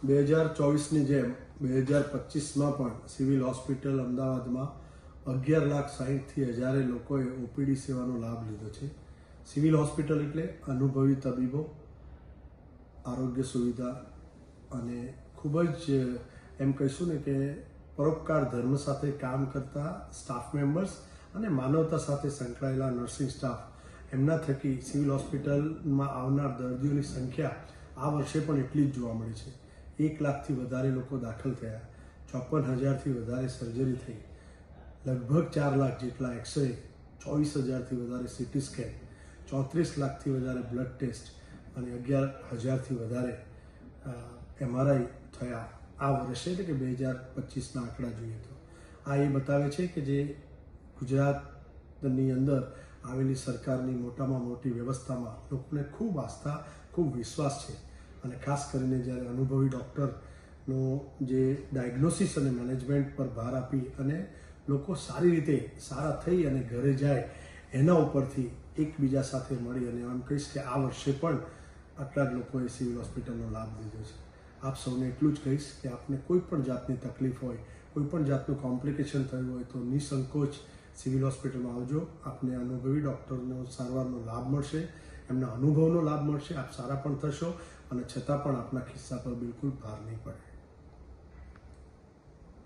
2024ની જેમ 2025માં પણ civil hospital અમદાવાદમાં 11,60,000થી હજારે લોકોએ ઓપીડી સેવાનો લાભ લીધો છે. સિવિલ હોસ્પિટલ એટલે અનુભવી તબીબો, આરોગ્ય સુવિધા અને ખૂબ જ એમ કહીશું ને કે પરોપકાર ધર્મ સાથે કામ કરતા સ્ટાફ મેમ્બર્સ અને માનવતા સાથે સંકળાયેલા નર્સિંગ સ્ટાફ, એમના થકી સિવિલ હોસ્પિટલમાં આવનાર દર્દીઓની સંખ્યા આ વર્ષે પણ એટલી જ જોવા મળી છે. 1 લાખથી વધારે લોકો દાખલ થયા, 54,000થી વધારે સર્જરી થઈ, લગભગ 4 લાખ જેટલા એક્સરે, 24,000થી વધારે સીટી સ્કેન, 34 લાખથી વધારે બ્લડ ટેસ્ટ અને 11,000થી વધારે MRI થયા આ વર્ષે, એટલે કે 2025ના આંકડા જોઈએ તો. આ એ બતાવે છે કે જે ગુજરાતની અંદર આવેલી સરકારની મોટામાં મોટી વ્યવસ્થામાં લોકોને ખૂબ આસ્થા, ખૂબ વિશ્વાસ છે. અને ખાસ કરીને જ્યારે અનુભવી ડૉક્ટરનો જે ડાયગ્નોસિસ અને મેનેજમેન્ટ પર ભાર આપી અને લોકો સારી રીતે સારા થઈ અને ઘરે જાય એના ઉપરથી એકબીજા સાથે મળી અને એમ કહીશ કે આ વર્ષે પણ આટલા જ લોકોએ સિવિલ હોસ્પિટલનો લાભ લીધો છે. આપ સૌને એટલું જ કહીશ કે આપને કોઈ પણ જાતની તકલીફ હોય, કોઈ પણ જાતનું કોમ્પ્લિકેશન થયું હોય તો નિસંકોચ સિવિલ હોસ્પિટલમાં આવજો. આપને અનુભવી ડૉક્ટરનો સારવારનો લાભ મળશે, એમના અનુભવનો લાભ મળશે, આપ સારા પણ થશો અને છતાં પણ આપના ખિસ્સા પર બિલકુલ ભાર નહીં પડે.